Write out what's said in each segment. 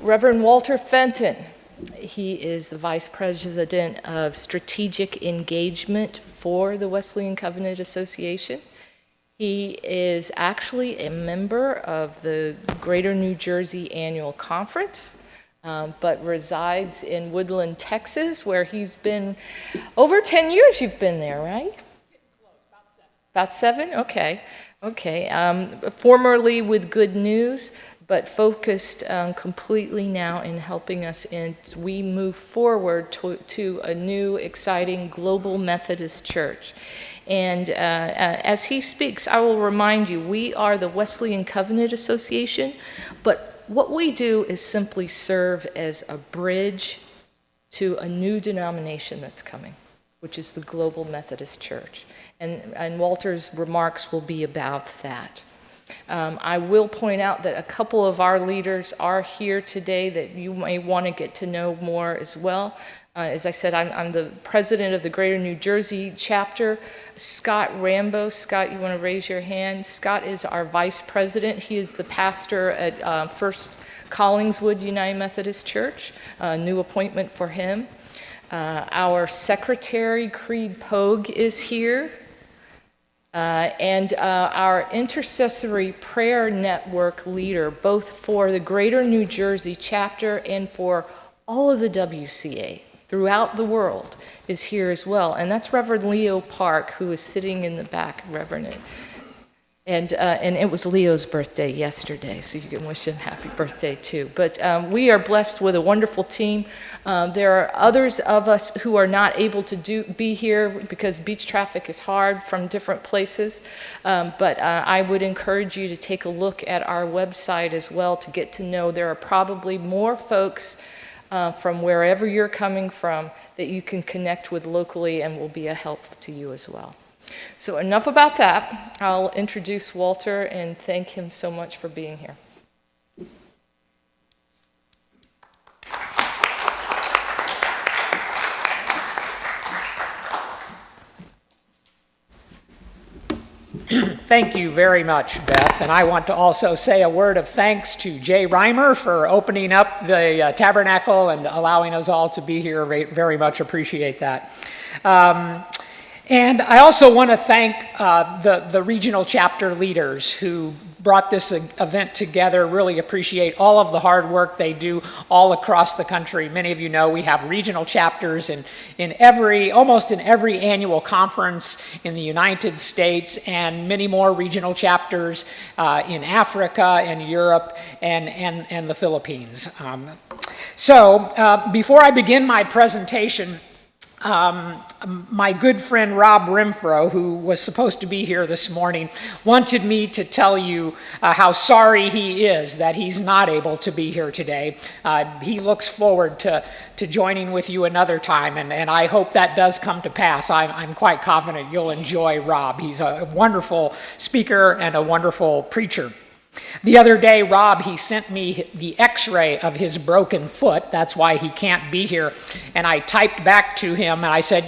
Reverend Walter Fenton. He is the Vice President of Strategic Engagement for the Wesleyan Covenant Association. He is actually a member of the Greater New Jersey Annual Conference, but resides in Woodland, Texas, where he's been over 10 years. You've been there, right? About seven? Okay. Formerly with Good News, but focused completely now in helping us as we move forward to a new, exciting global Methodist church. And as he speaks, I will remind you, we are the Wesleyan Covenant Association, but what we do is simply serve as a bridge to a new denomination that's coming, which is the Global Methodist Church. And Walter's remarks will be about that. I will point out that a couple of our leaders are here today that you may want to get to know more as well. As I said, I'm the president of the Greater New Jersey Chapter. Scott Rambo. Scott, you want to raise your hand? Scott is our vice president. He is the pastor at First Collingswood United Methodist Church. New appointment for him. Our secretary, Creed Pogue, is here. And our intercessory prayer network leader, both for the Greater New Jersey Chapter and for all of the WCA throughout the world, is here as well. And that's Reverend Leo Park, who is sitting in the back, Reverend. And it was Leo's birthday yesterday, so you can wish him happy birthday too. But we are blessed with a wonderful team. There are others of us who are not able to be here because beach traffic is hard from different places. But I would encourage you to take a look at our website as well to get to know. There are probably more folks from wherever you're coming from that you can connect with locally and will be a help to you as well. So enough about that. I'll introduce Walter and thank him so much for being here. Thank you very much, Beth. And I want to also say a word of thanks to Jay Reimer for opening up the Tabernacle and allowing us all to be here. Very much appreciate that. And I also want to thank the regional chapter leaders who brought this event together. Really appreciate all of the hard work they do all across the country. Many of you know we have regional chapters almost in every annual conference in the United States, and many more regional chapters in Africa and Europe and the Philippines. So before I begin my presentation, my good friend Rob Renfro, who was supposed to be here this morning, wanted me to tell you how sorry he is that he's not able to be here today. He looks forward to joining with you another time, and I hope that does come to pass. I'm quite confident you'll enjoy Rob. He's a wonderful speaker and a wonderful preacher. The other day, Rob, he sent me the x-ray of his broken foot. That's why he can't be here. And I typed back to him and I said,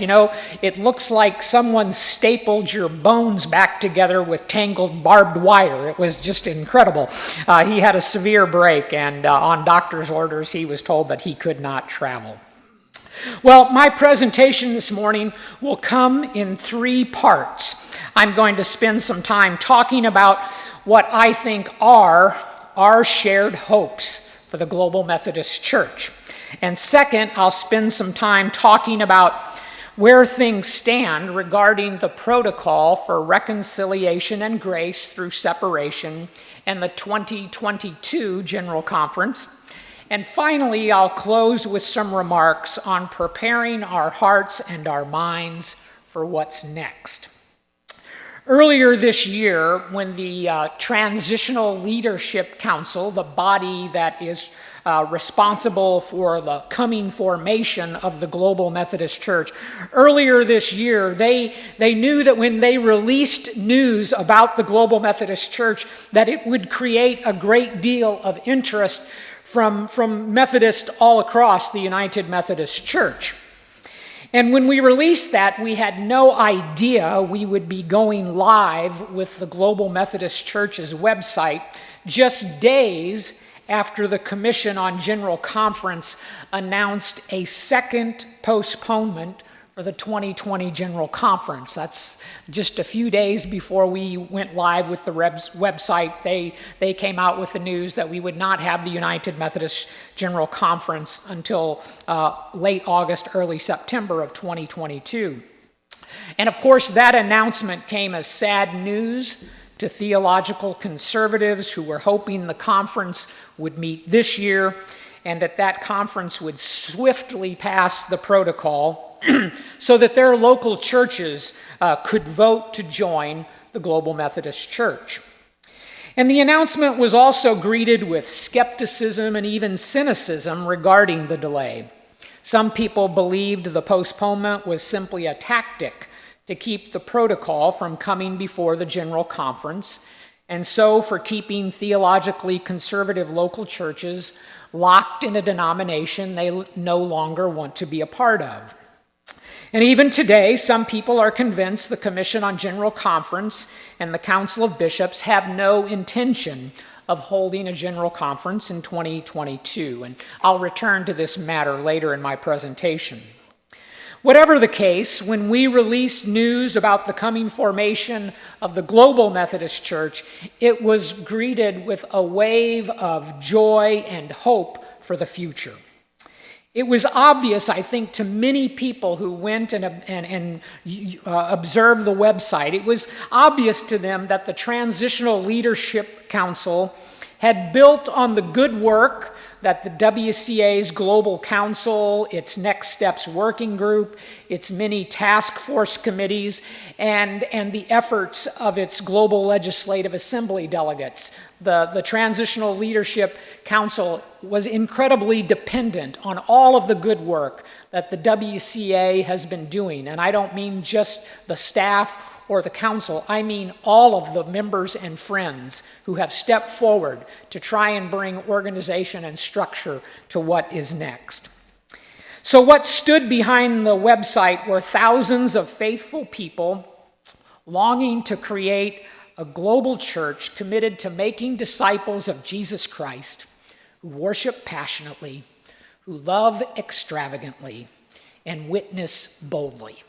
it looks like someone stapled your bones back together with tangled barbed wire. It was just incredible. He had a severe break, and on doctor's orders, he was told that he could not travel. Well, my presentation this morning will come in 3 parts. I'm going to spend some time talking about what I think are our shared hopes for the Global Methodist Church. And second, I'll spend some time talking about where things stand regarding the protocol for reconciliation and grace through separation and the 2022 General Conference. And finally, I'll close with some remarks on preparing our hearts and our minds for what's next. Earlier this year, when the Transitional Leadership Council, the body that is responsible for the coming formation of the Global Methodist Church, earlier this year, they knew that when they released news about the Global Methodist Church, that it would create a great deal of interest from Methodists all across the United Methodist Church. And when we released that, we had no idea we would be going live with the Global Methodist Church's website just days after the Commission on General Conference announced a second postponement for the 2020 General Conference. That's just a few days before we went live with the website. They came out with the news that we would not have the United Methodist General Conference until late August, early September of 2022. And of course, that announcement came as sad news to theological conservatives who were hoping the conference would meet this year and that conference would swiftly pass the protocol so that their local churches could vote to join the Global Methodist Church. And the announcement was also greeted with skepticism and even cynicism regarding the delay. Some people believed the postponement was simply a tactic to keep the protocol from coming before the General Conference, and so for keeping theologically conservative local churches locked in a denomination they no longer want to be a part of. And even today, some people are convinced the Commission on General Conference and the Council of Bishops have no intention of holding a General Conference in 2022, and I'll return to this matter later in my presentation. Whatever the case, when we released news about the coming formation of the Global Methodist Church, it was greeted with a wave of joy and hope for the future. It was obvious, I think, to many people who went and observed the website, it was obvious to them that the Transitional Leadership Council had built on the good work that the WCA's Global Council, its Next Steps Working Group, its many task force committees, and the efforts of its Global Legislative Assembly delegates. The Transitional Leadership Council was incredibly dependent on all of the good work that the WCA has been doing. And I don't mean just the staff or the council, I mean all of the members and friends who have stepped forward to try and bring organization and structure to what is next. So what stood behind the website were thousands of faithful people longing to create a global church committed to making disciples of Jesus Christ, who worship passionately, who love extravagantly, and witness boldly.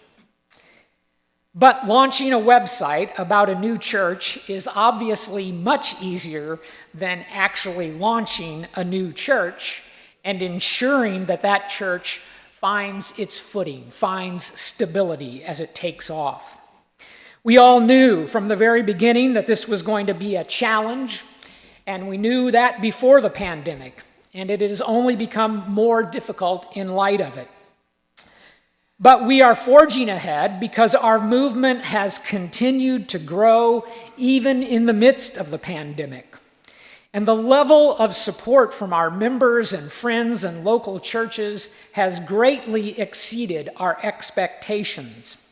But launching a website about a new church is obviously much easier than actually launching a new church and ensuring that that church finds its footing, finds stability as it takes off. We all knew from the very beginning that this was going to be a challenge, and we knew that before the pandemic, and it has only become more difficult in light of it. But we are forging ahead because our movement has continued to grow even in the midst of the pandemic. And the level of support from our members and friends and local churches has greatly exceeded our expectations.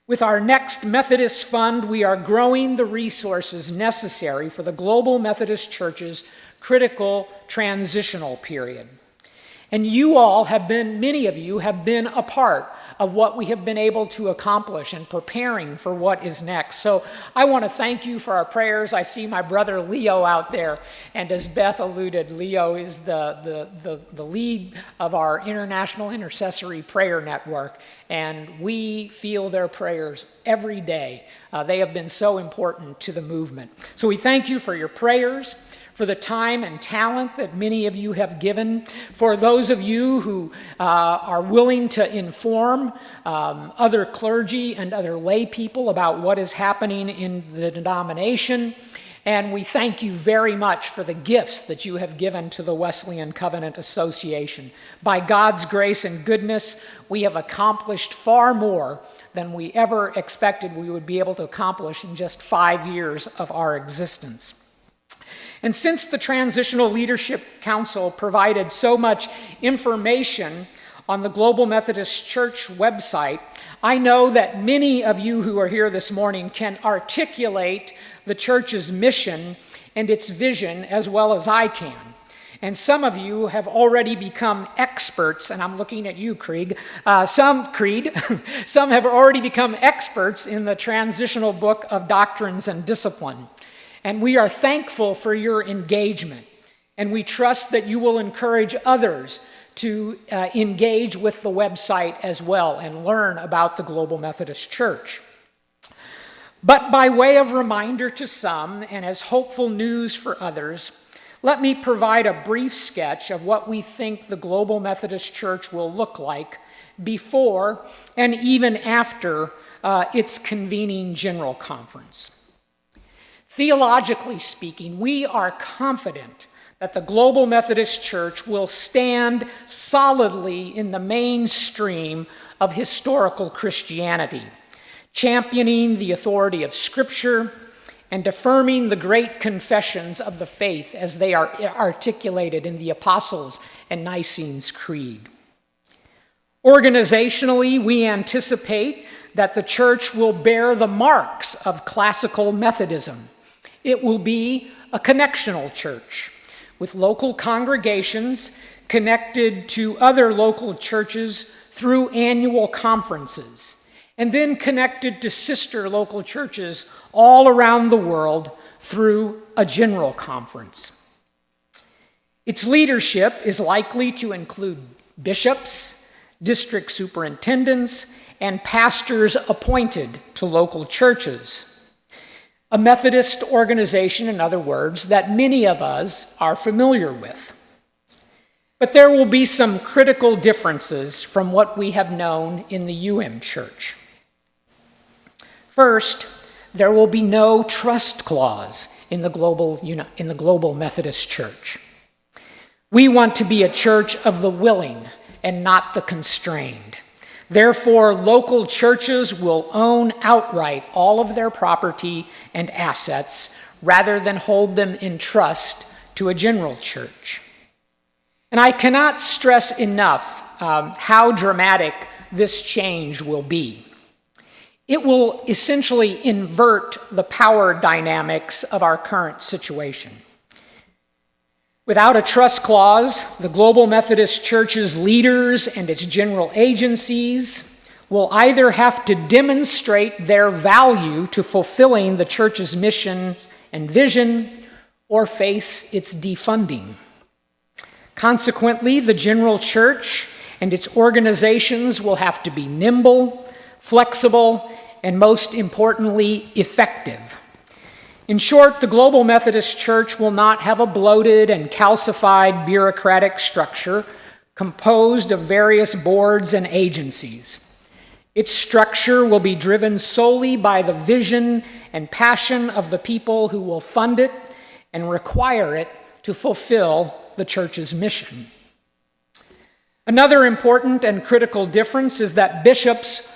With our next Methodist Fund, we are growing the resources necessary for the Global Methodist Church's critical transitional period. And you all have been, many of you have been a part of what we have been able to accomplish in preparing for what is next. So I want to thank you for our prayers. I see my brother Leo out there, and as Beth alluded, Leo is the lead of our International Intercessory Prayer Network, and we feel their prayers every day. They have been so important to the movement. So we thank you for your prayers, for the time and talent that many of you have given, for those of you who are willing to inform other clergy and other lay people about what is happening in the denomination. And we thank you very much for the gifts that you have given to the Wesleyan Covenant Association. By God's grace and goodness, we have accomplished far more than we ever expected we would be able to accomplish in just 5 years of our existence. And since the Transitional Leadership Council provided so much information on the Global Methodist Church website, I know that many of you who are here this morning can articulate the church's mission and its vision as well as I can. And some of you have already become experts, and I'm looking at you, Krieg. Some have already become experts in the transitional book of Doctrines and Discipline. And we are thankful for your engagement. And we trust that you will encourage others to engage with the website as well and learn about the Global Methodist Church. But by way of reminder to some and as hopeful news for others, let me provide a brief sketch of what we think the Global Methodist Church will look like before and even after its convening General Conference. Theologically speaking, we are confident that the Global Methodist Church will stand solidly in the mainstream of historical Christianity, championing the authority of Scripture and affirming the great confessions of the faith as they are articulated in the Apostles' and Nicene's Creed. Organizationally, we anticipate that the church will bear the marks of classical Methodism. It will be a connectional church with local congregations connected to other local churches through annual conferences, and then connected to sister local churches all around the world through a general conference. Its leadership is likely to include bishops, district superintendents, and pastors appointed to local churches. A Methodist organization, in other words, that many of us are familiar with. But there will be some critical differences from what we have known in the UM Church. First, there will be no trust clause in the Global Methodist Church. We want to be a church of the willing and not the constrained. Therefore, local churches will own outright all of their property and assets rather than hold them in trust to a general church. And I cannot stress enough how dramatic this change will be. It will essentially invert the power dynamics of our current situation. Without a trust clause, the Global Methodist Church's leaders and its general agencies will either have to demonstrate their value to fulfilling the church's mission and vision or face its defunding. Consequently, the general church and its organizations will have to be nimble, flexible, and most importantly, effective. In short, the Global Methodist Church will not have a bloated and calcified bureaucratic structure composed of various boards and agencies. Its structure will be driven solely by the vision and passion of the people who will fund it and require it to fulfill the church's mission. Another important and critical difference is that bishops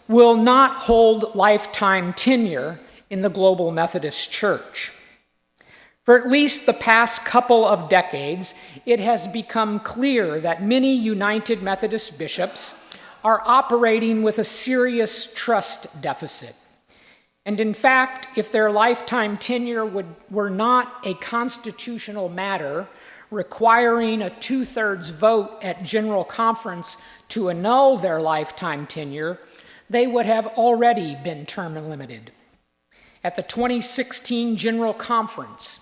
will not hold lifetime tenure in the Global Methodist Church. For at least the past couple of decades, it has become clear that many United Methodist bishops are operating with a serious trust deficit. And in fact, if their lifetime tenure were not a constitutional matter requiring a 2/3 vote at General Conference to annul their lifetime tenure, they would have already been term limited. At the 2016 General Conference,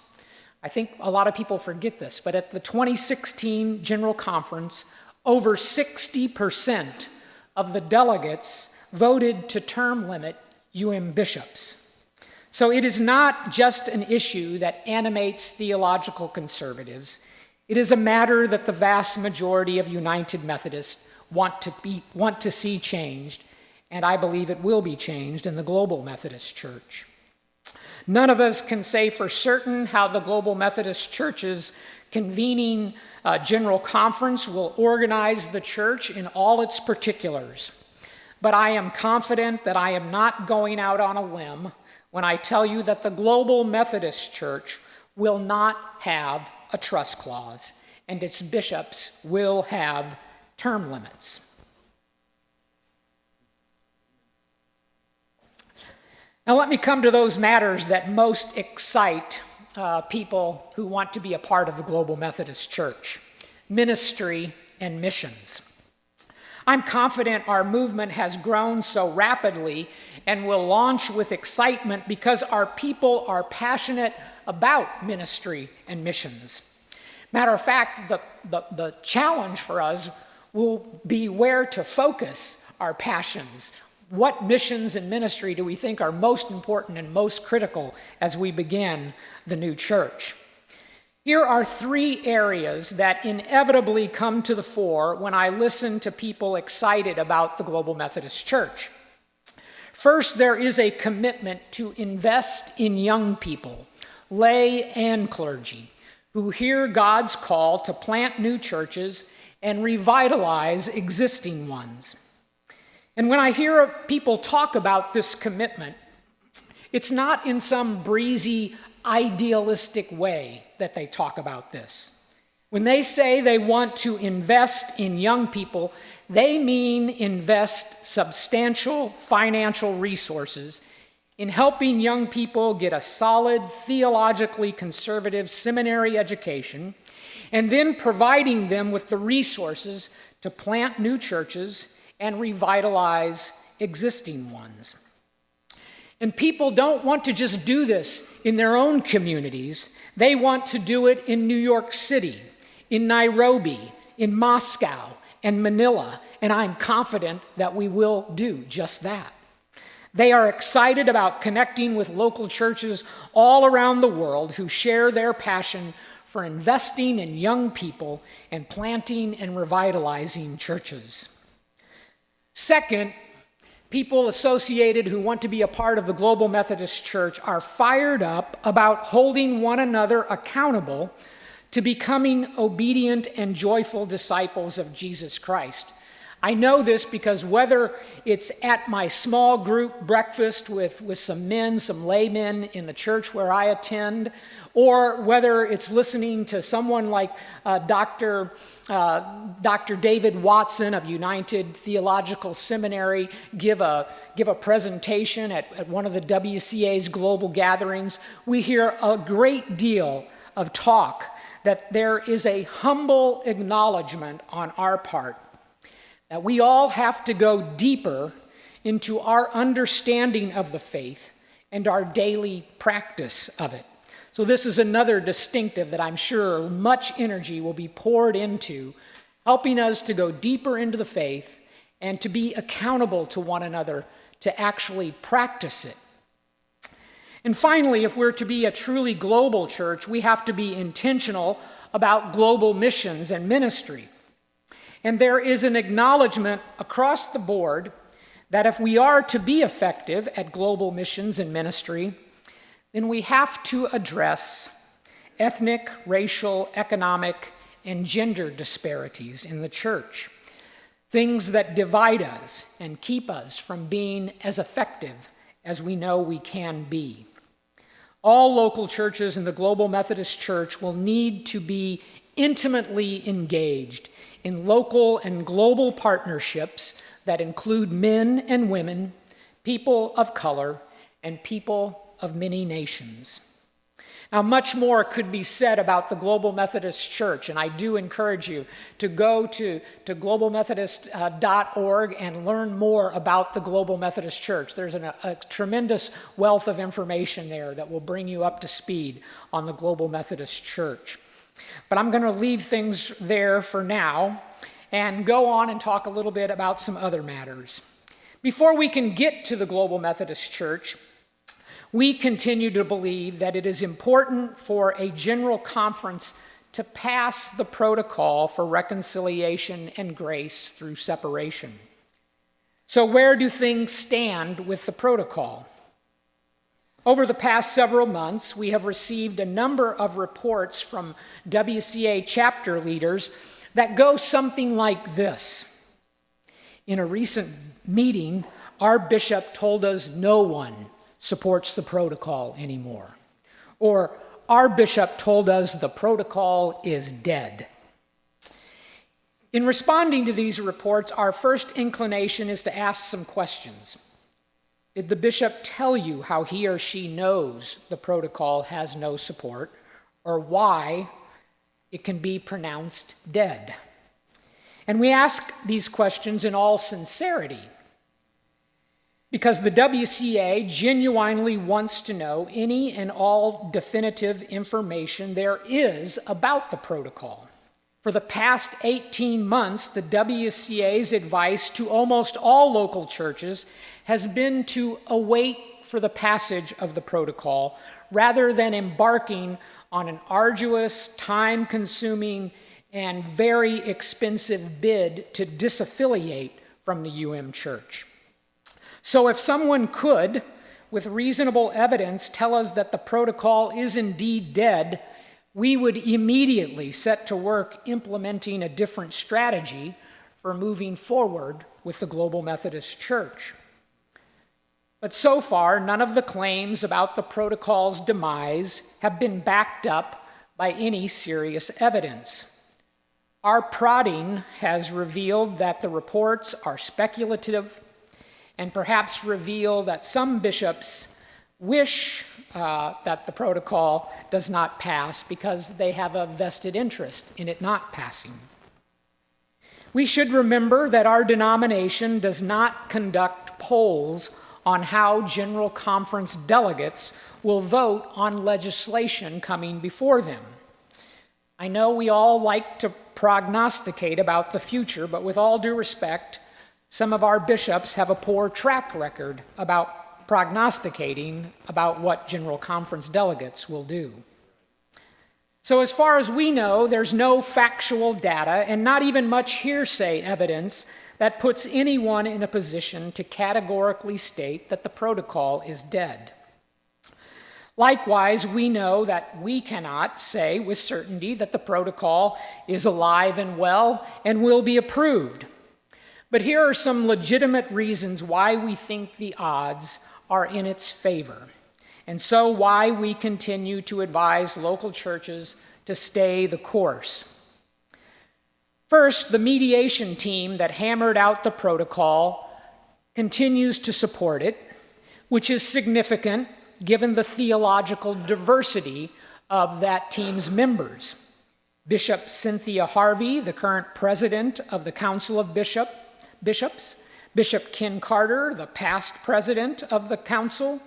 I think a lot of people forget this, but at the 2016 General Conference, over 60% of the delegates voted to term limit UM bishops. So it is not just an issue that animates theological conservatives. It is a matter that the vast majority of United Methodists want to see changed, and I believe it will be changed in the Global Methodist Church. None of us can say for certain how the Global Methodist Church's convening General Conference will organize the church in all its particulars. But I am confident that I am not going out on a limb when I tell you that the Global Methodist Church will not have a trust clause, and its bishops will have term limits. Now let me come to those matters that most excite people who want to be a part of the Global Methodist Church: ministry and missions. I'm confident our movement has grown so rapidly and will launch with excitement because our people are passionate about ministry and missions. Matter of fact, the challenge for us will be where to focus our passions. What missions and ministry do we think are most important and most critical as we begin the new church? Here are 3 areas that inevitably come to the fore when I listen to people excited about the Global Methodist Church. First, there is a commitment to invest in young people, lay and clergy, who hear God's call to plant new churches and revitalize existing ones. And when I hear people talk about this commitment, it's not in some breezy, idealistic way that they talk about this. When they say they want to invest in young people, they mean invest substantial financial resources in helping young people get a solid, theologically conservative seminary education, and then providing them with the resources to plant new churches and revitalize existing ones. And people don't want to just do this in their own communities. They want to do it in New York City, in Nairobi, in Moscow, and Manila, and I'm confident that we will do just that. They are excited about connecting with local churches all around the world who share their passion for investing in young people and planting and revitalizing churches. Second, people associated who want to be a part of the Global Methodist Church are fired up about holding one another accountable to becoming obedient and joyful disciples of Jesus Christ. I know this because whether it's at my small group breakfast with some men, some laymen in the church where I attend, or whether it's listening to someone like Dr. David Watson of United Theological Seminary give a presentation at one of the WCA's global gatherings, we hear a great deal of talk that there is a humble acknowledgement on our part that we all have to go deeper into our understanding of the faith and our daily practice of it. So this is another distinctive that I'm sure much energy will be poured into, helping us to go deeper into the faith and to be accountable to one another to actually practice it. And finally, if we're to be a truly global church, we have to be intentional about global missions and ministry. And there is an acknowledgement across the board that if we are to be effective at global missions and ministry, then we have to address ethnic, racial, economic, and gender disparities in the church, things that divide us and keep us from being as effective as we know we can be. All local churches in the Global Methodist Church will need to be intimately engaged in local and global partnerships that include men and women, people of color, and people of many nations. Now, much more could be said about the Global Methodist Church, and I do encourage you to go to globalmethodist.org and learn more about the Global Methodist Church. There's a tremendous wealth of information there that will bring you up to speed on the Global Methodist Church. But I'm going to leave things there for now and go on and talk a little bit about some other matters. Before we can get to the Global Methodist Church, we continue to believe that it is important for a general conference to pass the protocol for reconciliation and grace through separation. So where do things stand with the protocol? Over the past several months, we have received a number of reports from WCA Chapter Leaders that go something like this. In a recent meeting, our bishop told us no one supports the protocol anymore. Or our bishop told us the protocol is dead. In responding to these reports, our first inclination is to ask some questions. Did the bishop tell you how he or she knows the protocol has no support, or why it can be pronounced dead? And we ask these questions in all sincerity. because the WCA genuinely wants to know any and all definitive information there is about the protocol. For the past 18 months, the WCA's advice to almost all local churches has been to await for the passage of the protocol rather than embarking on an arduous, time-consuming, and very expensive bid to disaffiliate from the UM Church. So if someone could, with reasonable evidence, tell us that the protocol is indeed dead, we would immediately set to work implementing a different strategy for moving forward with the Global Methodist Church. But so far, none of the claims about the protocol's demise have been backed up by any serious evidence. Our prodding has revealed that the reports are speculative and perhaps reveal that some bishops wish that the protocol does not pass because they have a vested interest in it not passing. We should remember that our denomination does not conduct polls on how General Conference delegates will vote on legislation coming before them. I know we all like to prognosticate about the future, but with all due respect, some of our bishops have a poor track record about prognosticating about what General Conference delegates will do. So as far as we know, there's no factual data and not even much hearsay evidence that puts anyone in a position to categorically state that the protocol is dead. Likewise, we know that we cannot say with certainty that the protocol is alive and well and will be approved. But here are some legitimate reasons why we think the odds are in its favor, and so why we continue to advise local churches to stay the course. First, the mediation team that hammered out the protocol continues to support it, which is significant given the theological diversity of that team's members. Bishop Cynthia Harvey, the current president of the Council of Bishops, Bishop Ken Carter, the past president of the council,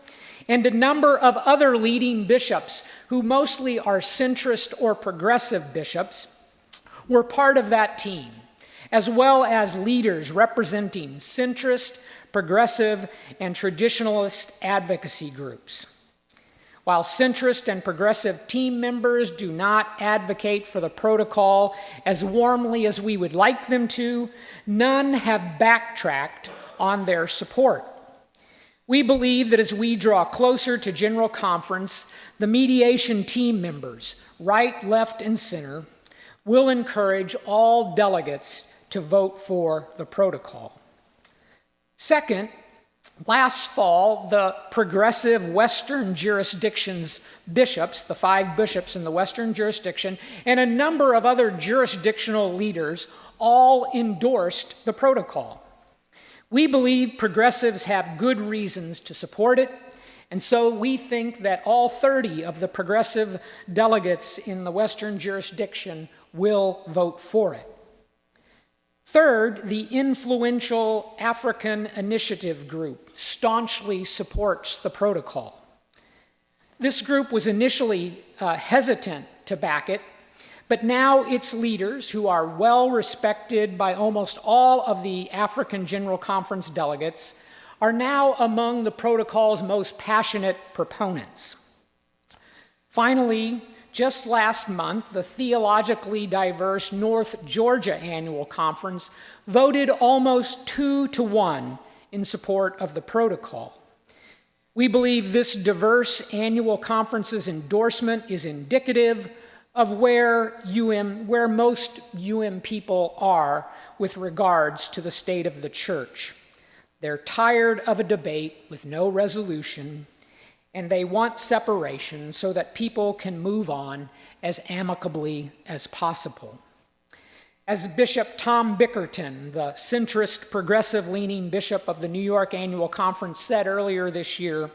and a number of other leading bishops who mostly are centrist or progressive bishops were part of that team, as well as leaders representing centrist, progressive, and traditionalist advocacy groups. While centrist and progressive team members do not advocate for the protocol as warmly as we would like them to, none have backtracked on their support. We believe that as we draw closer to General Conference, the mediation team members, right, left, and center, will encourage all delegates to vote for the protocol. Second, last fall, the progressive Western jurisdiction's bishops, the 5 bishops in the Western jurisdiction, and a number of other jurisdictional leaders all endorsed the protocol. We believe progressives have good reasons to support it, and so we think that all 30 of the progressive delegates in the Western jurisdiction will vote for it. Third, the influential African Initiative Group staunchly supports the protocol. This group was initially hesitant to back it, but now its leaders, who are well respected by almost all of the African General Conference delegates, are now among the protocol's most passionate proponents. Finally, just last month, the theologically diverse North Georgia Annual Conference voted almost 2-1 in support of the protocol. We believe this diverse annual conference's endorsement is indicative of where most UM people are with regards to the state of the church. They're tired of a debate with no resolution, and they want separation so that people can move on as amicably as possible. As Bishop Tom Bickerton, the centrist, progressive-leaning bishop of the New York Annual Conference, said earlier this year,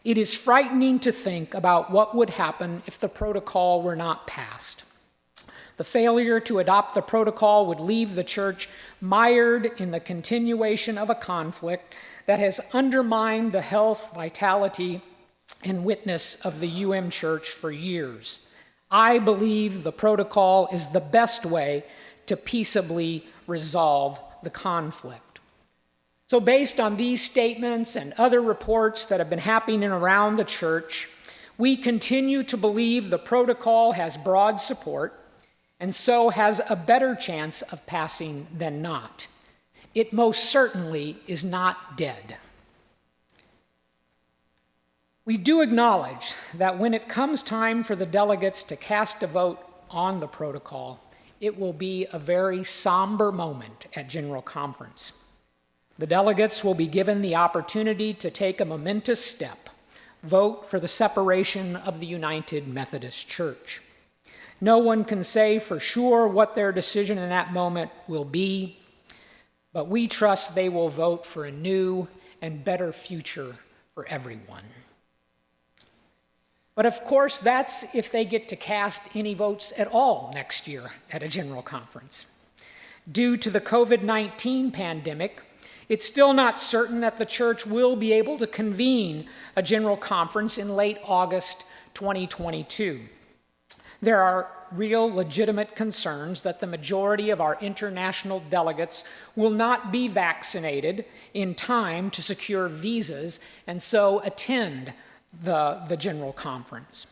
"It is frightening to think about what would happen if the protocol were not passed. The failure to adopt the protocol would leave the church mired in the continuation of a conflict that has undermined the health, vitality, and witness of the UM Church for years. I believe the protocol is the best way to peaceably resolve the conflict. So based on these statements and other reports that have been happening around the church, we continue to believe the protocol has broad support and so has a better chance of passing than not. It most certainly is not dead. We do acknowledge that when it comes time for the delegates to cast a vote on the protocol, it will be a very somber moment at General Conference. The delegates will be given the opportunity to take a momentous step, vote for the separation of the United Methodist Church. No one can say for sure what their decision in that moment will be, but we trust they will vote for a new and better future for everyone. But of course, that's if they get to cast any votes at all next year at a General Conference. Due to the COVID-19 pandemic, it's still not certain that the church will be able to convene a General Conference in late August 2022. There are real legitimate concerns that the majority of our international delegates will not be vaccinated in time to secure visas and so attend the General Conference.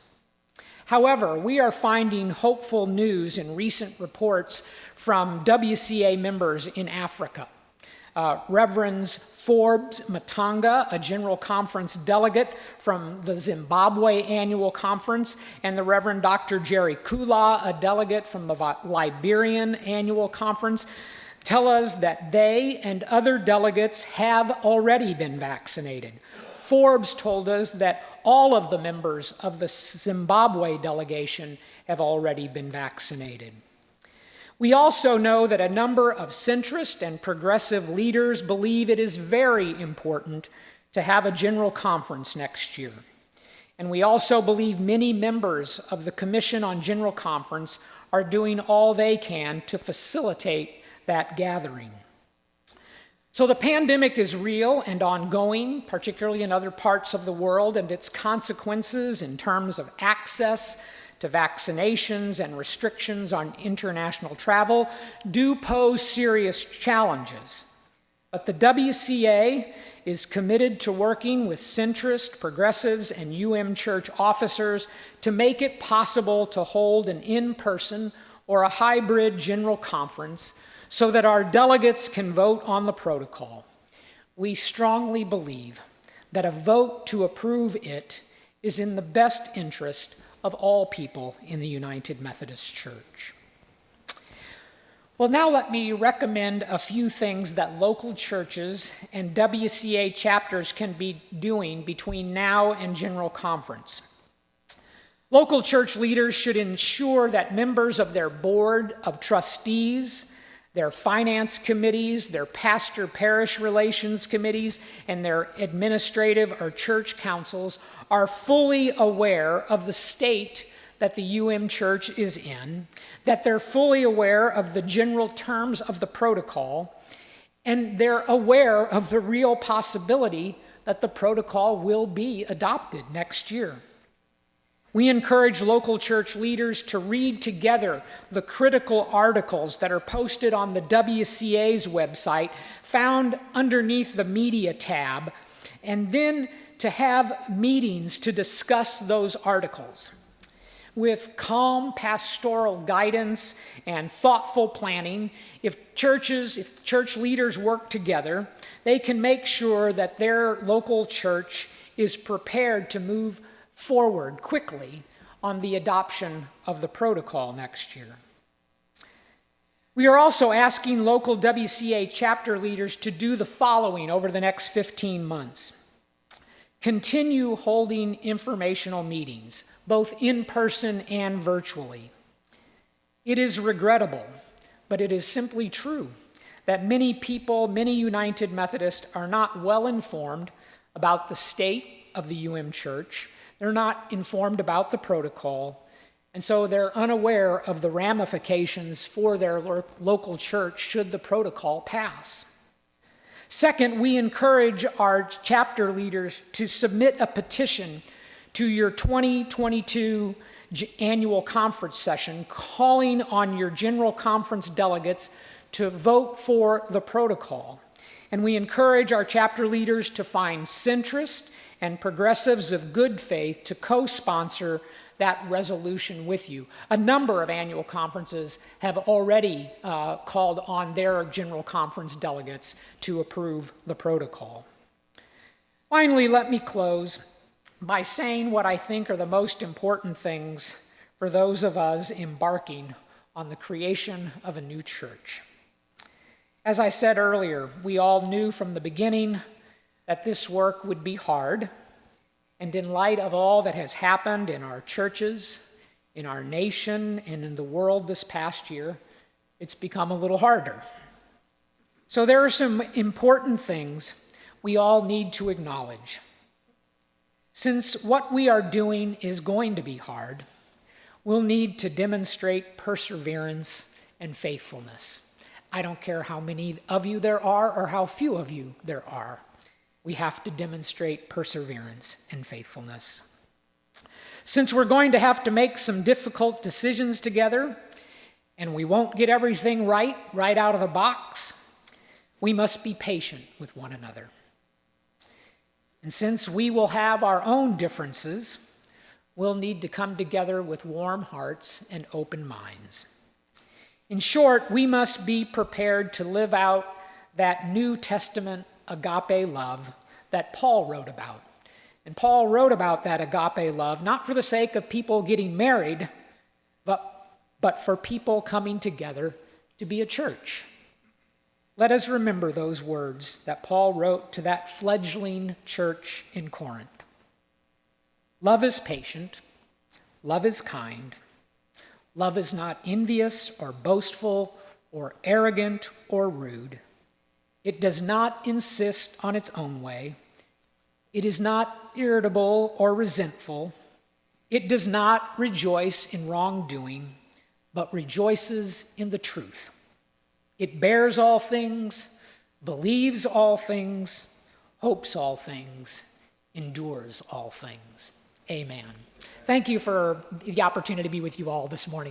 However, we are finding hopeful news in recent reports from WCA members in Africa. Reverends Forbes Matanga, a General Conference delegate from the Zimbabwe Annual Conference, and the Reverend Dr. Jerry Kula, a delegate from the Liberian Annual Conference, tell us that they and other delegates have already been vaccinated. Forbes told us that all of the members of the Zimbabwe delegation have already been vaccinated. We also know that a number of centrist and progressive leaders believe it is very important to have a General Conference next year. And we also believe many members of the Commission on General Conference are doing all they can to facilitate that gathering. So the pandemic is real and ongoing, particularly in other parts of the world, and its consequences in terms of access to vaccinations and restrictions on international travel do pose serious challenges. But the WCA is committed to working with centrist, progressives, and Church officers to make it possible to hold an in-person or a hybrid General Conference so that our delegates can vote on the protocol. We strongly believe that a vote to approve it is in the best interest of all people in the United Methodist Church. Well, now let me recommend a few things that local churches and WCA chapters can be doing between now and General Conference. Local church leaders should ensure that members of their board of trustees, their finance committees, their pastor-parish relations committees, and their administrative or church councils are fully aware of the state that the Church is in, that they're fully aware of the general terms of the protocol, and they're aware of the real possibility that the protocol will be adopted next year. We encourage local church leaders to read together the critical articles that are posted on the WCA's website, found underneath the Media tab, and then to have meetings to discuss those articles. With calm pastoral guidance and thoughtful planning, if church leaders work together, they can make sure that their local church is prepared to move forward quickly on the adoption of the protocol next year. We are also asking local WCA chapter leaders to do the following over the next 15 months. Continue holding informational meetings, both in person and virtually. It is regrettable, but it is simply true that many people, many United Methodists, are not well informed about the state of the Church. They're not informed about the protocol, and so they're unaware of the ramifications for their local church should the protocol pass. Second, we encourage our chapter leaders to submit a petition to your 2022 annual conference session, calling on your general conference delegates to vote for the protocol. And we encourage our chapter leaders to find centrist and progressives of good faith to co-sponsor that resolution with you. A number of annual conferences have already called on their general conference delegates to approve the protocol. Finally, let me close by saying what I think are the most important things for those of us embarking on the creation of a new church. As I said earlier, we all knew from the beginning that this work would be hard, and in light of all that has happened in our churches, in our nation, and in the world this past year, it's become a little harder. So there are some important things we all need to acknowledge. Since what we are doing is going to be hard, we'll need to demonstrate perseverance and faithfulness. I don't care how many of you there are or how few of you there are. We have to demonstrate perseverance and faithfulness. Since we're going to have to make some difficult decisions together, and we won't get everything right out of the box, we must be patient with one another. And since we will have our own differences, we'll need to come together with warm hearts and open minds. In short, we must be prepared to live out that New Testament agape love that Paul wrote about. And Paul wrote about that agape love not for the sake of people getting married, but for people coming together to be a church. Let us remember those words that Paul wrote to that fledgling church in Corinth. Love is patient, love is kind, love is not envious or boastful or arrogant or rude. It does not insist on its own way. It is not irritable or resentful. It does not rejoice in wrongdoing, but rejoices in the truth. It bears all things, believes all things, hopes all things, endures all things. Amen. Thank you for the opportunity to be with you all this morning.